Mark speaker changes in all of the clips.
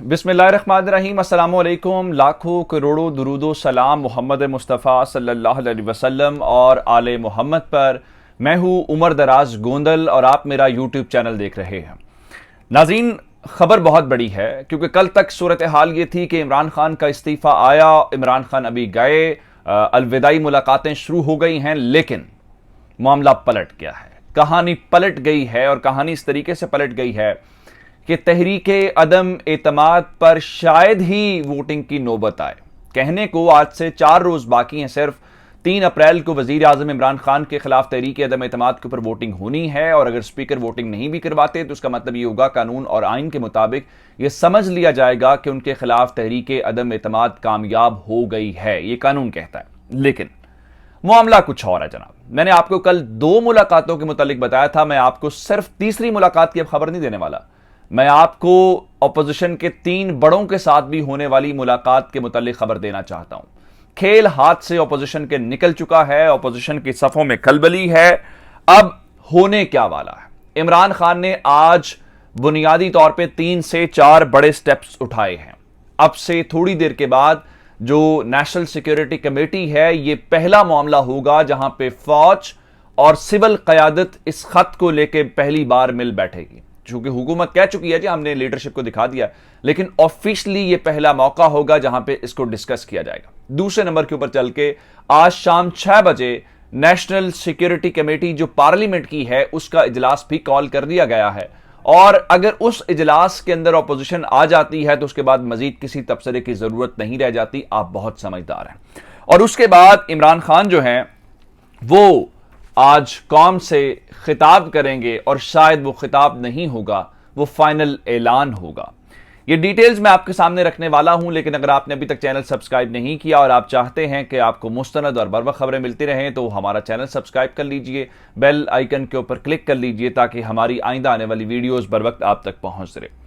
Speaker 1: बिस्मिल्लाहिर्रहमानिर्रहीम, अस्सलामु अलैकुम। लाखों करोड़ों दुरूदो सलाम मोहम्मद मुस्तफ़ा सल्लल्लाहु अलैहि वसल्लम और आले मोहम्मद पर। मैं हूँ उमर दराज गोंदल और आप मेरा यूट्यूब चैनल देख रहे हैं। नाज़रीन, खबर बहुत बड़ी है क्योंकि कल तक सूरत हाल ये थी कि इमरान खान का इस्तीफ़ा आया, इमरान खान अभी गए, अलविदाई मुलाकातें शुरू हो गई हैं, लेकिन मामला पलट गया है। कहानी पलट गई है और कहानी इस तरीके से पलट गई है कि तहरीके अदम एतमाद पर शायद ही वोटिंग की नौबत आए। कहने को आज से 4 रोज बाकी हैं, सिर्फ 3 अप्रैल को वजीर आजम इमरान खान के खिलाफ तहरीके अदम एतमाद के ऊपर वोटिंग होनी है और अगर स्पीकर वोटिंग नहीं भी करवाते तो उसका मतलब ये होगा कानून और आइन के मुताबिक ये समझ लिया जाएगा कि उनके खिलाफ तहरीके अदम एतमाद कामयाब हो गई है, ये कानून कहता है। लेकिन मामला कुछ और है जनाब। मैंने आपको कल 2 मुलाकातों के मुतालिक बताया था, मैं आपको सिर्फ तीसरी मुलाकात की अब खबर नहीं देने वाला। मैं आपको ऑपोजिशन के 3 बड़ों के साथ भी होने वाली मुलाकात के मुतालिक खबर देना चाहता हूं। खेल हाथ से ऑपोजिशन के निकल चुका है, ऑपोजिशन की सफों में खलबली है। अब होने क्या वाला है? इमरान खान ने आज बुनियादी तौर पे 3 से 4 बड़े स्टेप्स उठाए हैं। अब से थोड़ी देर के बाद जो नेशनल सिक्योरिटी कमेटी है, ये पहला मामला होगा जहां पे फौज और सिविल कयादत इस खत को लेकर पहली बार मिल बैठेगी। चूंकि हुकूमत कह चुकी है जी हमने लीडरशिप को दिखा दिया, लेकिन ऑफिशियली ये पहला मौका होगा जहां पे इसको डिस्कस किया जाएगा। दूसरे नंबर के ऊपर चल के आज शाम 6 बजे नेशनल सिक्योरिटी कमेटी जो पार्लियामेंट की है उसका इजलास भी कॉल कर दिया गया है और अगर उस इजलास के अंदर अपोजिशन आ जाती है तो उसके बाद मजीद किसी तबसरे की जरूरत नहीं रह जाती। आप बहुत समझदार हैं। और उसके बाद इमरान खान जो हैं वो आज कौम से खिताब करेंगे और शायद वो खिताब नहीं होगा, वो फाइनल ऐलान होगा। ये डिटेल्स मैं आपके सामने रखने वाला हूं, लेकिन अगर आपने अभी तक चैनल सब्सक्राइब नहीं किया और आप चाहते हैं कि आपको मुस्तनद और बर वक्त खबरें मिलती रहें तो हमारा चैनल सब्सक्राइब कर लीजिए, बेल आइकन के ऊपर क्लिक कर लीजिए ताकि हमारी आइंदा आने वाली वीडियोस बर वक्त आप तक पहुंच रहे।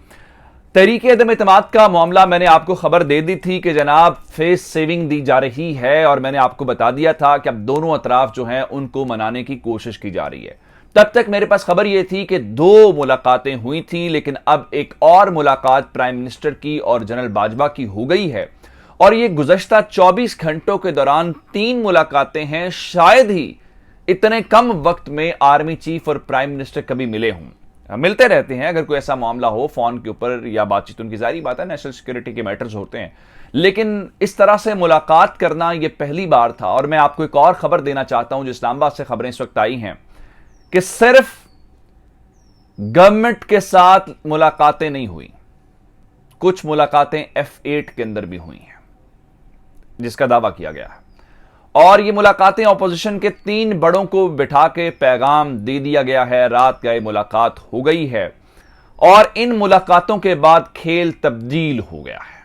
Speaker 1: तहरीके अदम एतमाद का मामला मैंने आपको खबर दे दी थी कि जनाब फेस सेविंग दी जा रही है और मैंने आपको बता दिया था कि अब दोनों अतराफ जो हैं उनको मनाने की कोशिश की जा रही है। तब तक मेरे पास खबर यह थी कि 2 मुलाकातें हुई थी, लेकिन अब एक और मुलाकात प्राइम मिनिस्टर की और जनरल बाजवा की हो गई है और ये गुज़श्ता 24 घंटों के दौरान 3 मुलाकातें हैं। शायद ही इतने कम वक्त में आर्मी चीफ और प्राइम मिनिस्टर कभी मिले हों। मिलते रहते हैं अगर कोई ऐसा मामला हो फोन के ऊपर या बातचीत, उनकी जारी बात है, नेशनल सिक्योरिटी के मैटर्स होते हैं, लेकिन इस तरह से मुलाकात करना यह पहली बार था। और मैं आपको एक और खबर देना चाहता हूं जो इस्लामाबाद से खबरें इस वक्त आई हैं कि सिर्फ गवर्नमेंट के साथ मुलाकातें नहीं हुई, कुछ मुलाकातें F8 के अंदर भी हुई हैं जिसका दावा किया गया है। और ये मुलाकातें ऑपोजिशन के 3 बड़ों को बिठा के पैगाम दे दिया गया है, रात गए मुलाकात हो गई है और इन मुलाकातों के बाद खेल तब्दील हो गया है।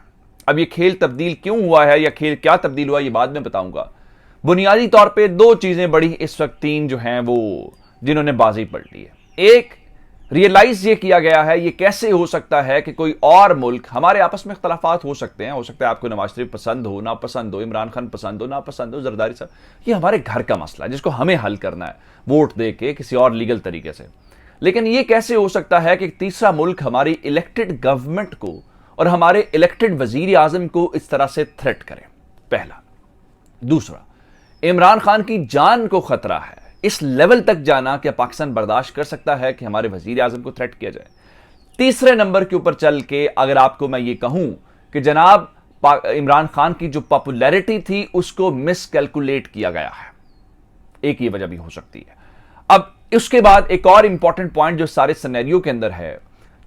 Speaker 1: अब ये खेल तब्दील क्यों हुआ है या खेल क्या तब्दील हुआ ये बाद में बताऊंगा। बुनियादी तौर पे 2 चीजें बड़ी इस वक्त 3 जो हैं वो जिन्होंने बाजी पलटी है। एक, रियलाइज ये किया गया है ये कैसे हो सकता है कि कोई और मुल्क, हमारे आपस में इख्तलाफात हो सकते हैं, हो सकता है आपको नवाज शरीफ पसंद हो, ना पसंद हो, इमरान खान पसंद हो, ना पसंद हो, जरदारी साहब, ये हमारे घर का मसला है जिसको हमें हल करना है वोट दे के किसी और लीगल तरीके से। लेकिन ये कैसे हो सकता है कि तीसरा मुल्क हमारी इलेक्टेड गवर्नमेंट को और हमारे इलेक्टेड वजीर आजम को इस तरह से थ्रेट करे? पहला। दूसरा, इमरान खान की जान को खतरा है, इस लेवल तक जाना कि पाकिस्तान बर्दाश्त कर सकता है कि हमारे वजीर आजम को थ्रेट किया जाए? तीसरे नंबर के ऊपर चल के अगर आपको मैं ये कहूं कि जनाब इमरान खान की जो पॉपुलैरिटी थी उसको मिसकैलकुलेट किया गया है, एक ये वजह भी हो सकती है। अब उसके बाद एक और इंपॉर्टेंट पॉइंट जो सारे सिनेरियो के अंदर है,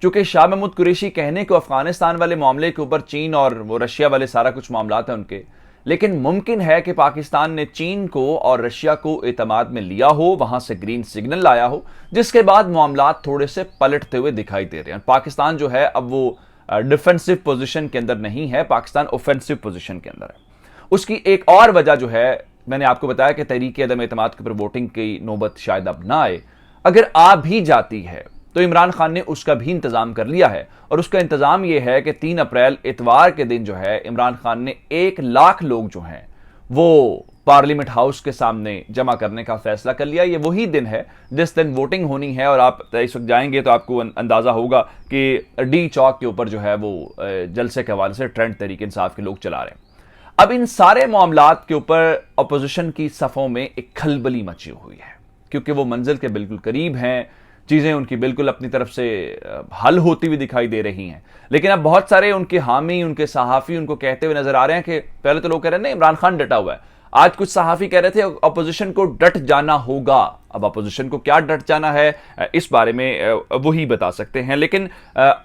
Speaker 1: चूंकि शाह महमूद कुरैशी कहने को अफगानिस्तान वाले मामले के ऊपर चीन और वो रशिया वाले सारा कुछ मामला है उनके, लेकिन मुमकिन है कि पाकिस्तान ने चीन को और रशिया को एतमाद में लिया हो, वहां से ग्रीन सिग्नल लाया हो, जिसके बाद मामला थोड़े से पलटते हुए दिखाई दे रहे हैं। पाकिस्तान जो है अब वो डिफेंसिव पोजीशन के अंदर नहीं है, पाकिस्तान ऑफेंसिव पोजीशन के अंदर है। उसकी एक और वजह जो है, मैंने आपको बताया कि तहरीके अदम एतमाद के ऊपर वोटिंग की नौबत शायद अब ना आए। अगर आ भी जाती है तो इमरान खान ने उसका भी इंतजाम कर लिया है और उसका इंतजाम यह है कि 3 अप्रैल इतवार के दिन जो है इमरान खान ने 1 लाख लोग जो हैं वो पार्लियामेंट हाउस के सामने जमा करने का फैसला कर लिया। ये वही दिन है जिस दिन वोटिंग होनी है, और आप इस वक्त जाएंगे तो आपको अंदाजा होगा कि डी चौक के ऊपर जो है वो जलसे के हवाले से ट्रेंड तहरीक इंसाफ के लोग चला रहे हैं। अब इन सारे मामलात के ऊपर अपोजिशन की सफ़ों में एक खलबली मची हुई है, क्योंकि वो मंजिल के बिल्कुल करीब हैं, चीज़ें उनकी बिल्कुल अपनी तरफ से हल होती हुई दिखाई दे रही हैं। लेकिन अब बहुत सारे उनके हामी, उनके सहाफ़ी उनको कहते हुए नजर आ रहे हैं कि पहले तो लोग कह रहे हैं ना इमरान खान डटा हुआ है, आज कुछ सहाफ़ी कह रहे थे अपोजिशन को डट जाना होगा। अब अपोजिशन को क्या डट जाना है इस बारे में वही बता सकते हैं। लेकिन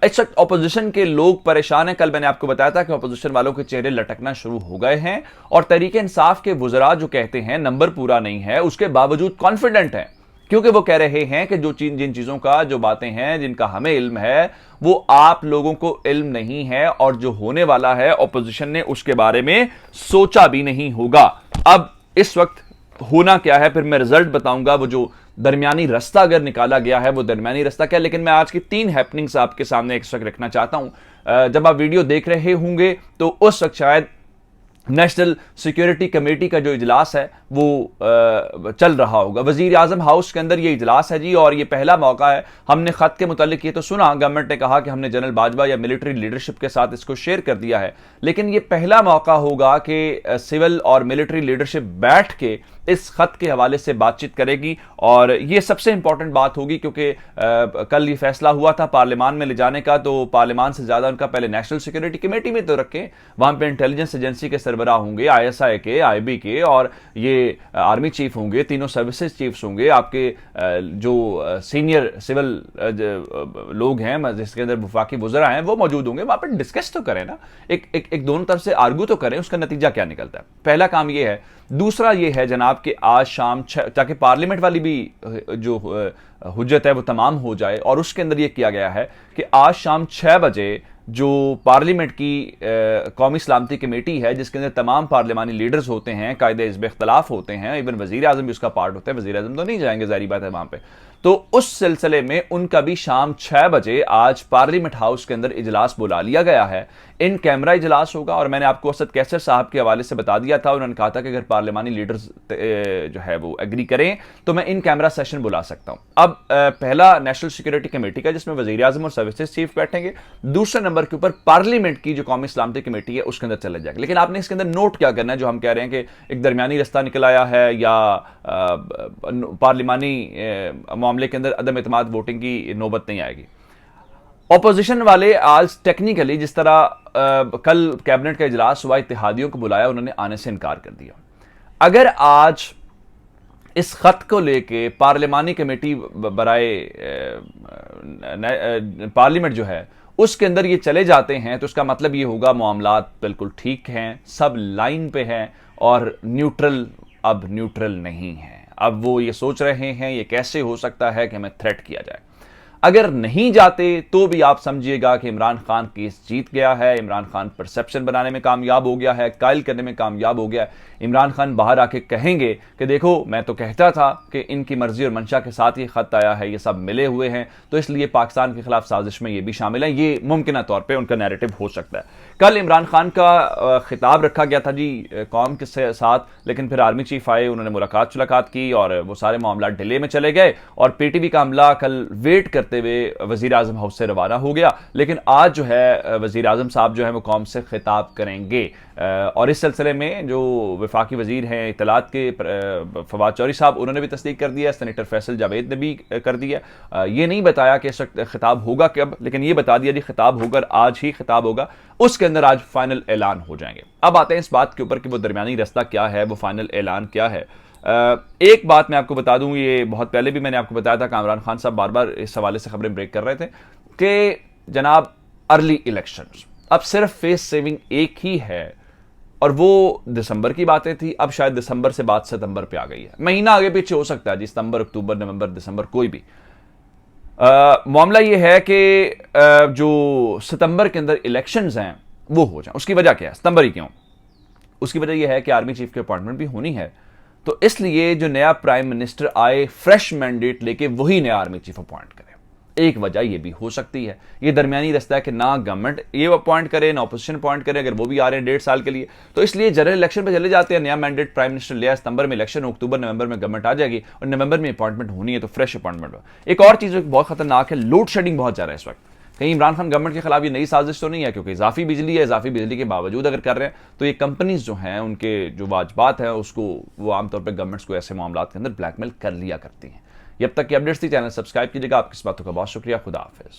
Speaker 1: इस वक्त अपोजिशन के लोग परेशान हैं। कल मैंने आपको बताया था कि अपोजिशन वालों के चेहरे लटकना शुरू हो गए हैं, और तहरीक इंसाफ के वुज़रा जो कहते हैं नंबर पूरा नहीं है, उसके बावजूद कॉन्फिडेंट हैं, क्योंकि वो कह रहे हैं कि जिन चीजों का, जो बातें हैं जिनका हमें इल्म है, वो आप लोगों को इल्म नहीं है, और जो होने वाला है अपोजिशन ने उसके बारे में सोचा भी नहीं होगा। अब इस वक्त होना क्या है, फिर मैं रिजल्ट बताऊंगा। वो जो दरमियानी रास्ता अगर निकाला गया है वो दरमियानी रास्ता क्या है। लेकिन मैं आज की 3 हैपनिंग्स आपके सामने एक वक्त रखना चाहता हूं। जब आप वीडियो देख रहे होंगे तो उस वक्त शायद नेशनल सिक्योरिटी कमेटी का जो इजलास है वो चल रहा होगा। वजीर आजम हाउस के अंदर ये इजलास है जी, और ये पहला मौका है। हमने खत के मुतालिक ये तो सुना, गवर्नमेंट ने कहा कि हमने जनरल बाजवा या मिलिट्री लीडरशिप के साथ इसको शेयर कर दिया है, लेकिन ये पहला मौका होगा कि सिविल और मिलिट्री लीडरशिप बैठ के इस खत के हवाले से बातचीत करेगी। और ये सबसे इंपॉर्टेंट बात होगी, क्योंकि कल ये फैसला हुआ था पार्लियामान में ले जाने का, तो पार्लियामान से ज्यादा उनका पहले नेशनल सिक्योरिटी कमेटी में तो रखें, वहां पे इंटेलिजेंस एजेंसी के सरबराह होंगे, ISI के, IB के, और ये आर्मी चीफ होंगे, तीनों सर्विसेज चीफ्स होंगे, आपके जो सीनियर सिविल लोग हैं जिसके अंदर वफाकी वुज़रा हैं वो मौजूद होंगे। वहां पर डिस्कस तो करें ना, एक दोनों तरफ से आर्गू तो करें, उसका नतीजा क्या निकलता है। पहला काम ये है। दूसरा ये है जनाब कि आज शाम 6, ताकि पार्लियामेंट वाली भी जो हुज्जत है वो तमाम हो जाए, और उसके अंदर ये किया गया है कि आज शाम 6 बजे जो पार्लियामेंट की कौमी सलामती कमेटी है, जिसके अंदर तमाम पार्लियामानी लीडर्स होते हैं, कायदे हिज़्ब इख्तलाफ होते हैं, इवन वज़ीर आज़म भी उसका पार्ट होता है, वज़ीर आज़म तो नहीं जाएंगे, ज़ाहिर बात है वहाँ पे, तो उस सिलसिले में उनका भी शाम 6 बजे आज पार्लियामेंट हाउस के अंदर इजलास बुला लिया गया है। इन कैमरा इजलास होगा, और मैंने आपको असद कैसर साहब के हवाले से बता दिया था, उन्होंने कहा था कि अगर पार्लियामानी लीडर्स जो है वो एग्री करें तो मैं इन कैमरा सेशन बुला सकता हूं। अब पहला नेशनल सिक्योरिटी कमेटी का, जिसमें वज़ीर आज़म और सर्विसेज चीफ बैठेंगे। दूसरे नंबर के ऊपर पार्लियामेंट की जो कौमी सलामती कमेटी है उसके अंदर चला जाएगा। लेकिन आपने इसके अंदर नोट क्या करना है, जो हम कह रहे हैं कि एक दरमियानी रास्ता निकल आया है, या पार्लियामानी मामले के अंदर अदम एतमाद वोटिंग की नौबत नहीं आएगी। ऑपोजिशन वाले आज टेक्निकली, जिस तरह कल कैबिनेट का इजलास हुआ, इत्तेहादियों को बुलाया, उन्होंने आने से इनकार कर दिया। अगर आज इस खत को लेके पार्लियामानी कमेटी बराए पार्लियामेंट जो है उसके अंदर ये चले जाते हैं, तो उसका मतलब ये होगा मामलात बिल्कुल ठीक हैं, सब लाइन पे हैं, और न्यूट्रल अब न्यूट्रल नहीं है। अब वो ये सोच रहे हैं ये कैसे हो सकता है कि हमें थ्रेट किया जाए। अगर नहीं जाते तो भी आप समझिएगा कि इमरान खान केस जीत गया है, इमरान खान परसेप्शन बनाने में कामयाब हो गया है, कायल करने में कामयाब हो गया है। इमरान खान बाहर आके कहेंगे कि देखो मैं तो कहता था कि इनकी मर्जी और मंशा के साथ ये खत आया है, ये सब मिले हुए हैं, तो इसलिए पाकिस्तान के खिलाफ साजिश में ये भी शामिल है। ये मुमकिन तौर पर उनका नैरेटिव हो सकता है। कल इमरान खान का खिताब रखा गया था जी कौम के साथ, लेकिन फिर आर्मी चीफ आए, उन्होंने मुलाकात की, और वो सारे मामला डिले में चले गए, और PTV का अमला कल वेट करते हुए वजीर आजम हाउस से रवाना हो गया। लेकिन आज जो है वजीर आजम साहब जो है वो कौम से खिताब करेंगे, और इस सिलसिले में जो वफाकी वजीर हैं इत्तलात के फवाद चौधरी साहब, उन्होंने भी तस्दीक कर दिया, सेनेटर फैसल जावेद ने भी कर दिया। ये नहीं बताया कि इस वक्त खिताब होगा कब, लेकिन ये बता दिया जी खिताब होगा, आज ही खिताब होगा, उसके अंदर आज फाइनल ऐलान हो जाएंगे। अब आते हैं इस बात के ऊपर कि वो दरमियानी रास्ता क्या है, वो फाइनल ऐलान क्या है। एक बात मैं आपको बता दूं, ये बहुत पहले भी मैंने आपको बताया था, इमरान खान साहब बार बार इस हवाले से खबरें ब्रेक कर रहे थे कि जनाब अर्ली इलेक्शंस, अब सिर्फ फेस सेविंग एक ही है, और वो दिसंबर की बातें थी, अब शायद दिसंबर से बात सितंबर पे आ गई है। महीना आगे पीछे हो सकता है जी, सितंबर, अक्टूबर, नवंबर, दिसंबर, कोई भी। मामला ये है कि जो सितंबर के अंदर इलेक्शंस हैं वो हो जाए। उसकी वजह क्या है, सितंबर ही क्यों? उसकी वजह यह है कि आर्मी चीफ की अपॉइंटमेंट भी होनी है, तो इसलिए जो नया प्राइम मिनिस्टर आए फ्रेश मैंडेट लेके, वही नया आर्मी चीफ अपॉइंट करे। एक वजह ये भी हो सकती है, ये दरमियानी रास्ता है कि ना गवर्नमेंट ये अपॉइंट करे ना अपोजिशन अपॉइंट करे, अगर वो भी आ रहे हैं 1.5 साल के लिए, तो इसलिए जनरल इलेक्शन पे चले जाते हैं, नया मैंडेट प्राइम मिनिस्टर लिया, सितंबर में इलेक्शन, अक्टूबर नवंबर में गवर्नमेंट आ जाएगी और नवंबर में अपॉइंटमेंट होनी है तो फ्रेश अपॉइंटमेंट हो। एक और चीज़ बहुत खतरनाक है, लोड शेडिंग बहुत ज़्यादा है इस वक्त। कहीं इमरान खान गवर्नमेंट के खिलाफ ये नई साजिश तो नहीं है, क्योंकि इजाफी बिजली है, इजाफी बिजली के बावजूद अगर कर रहे हैं तो ये कंपनीज जो हैं उनके जो वाजबात है उसको वो आमतौर पर गवर्नमेंट्स को ऐसे मामला के अंदर ब्लैकमेल कर लिया करती हैं। जब तक की अपडेट्स थी, चैनल सब्सक्राइब कीजिएगा। आपकी इस बातों का बहुत शुक्रिया। खुदा हाफिज।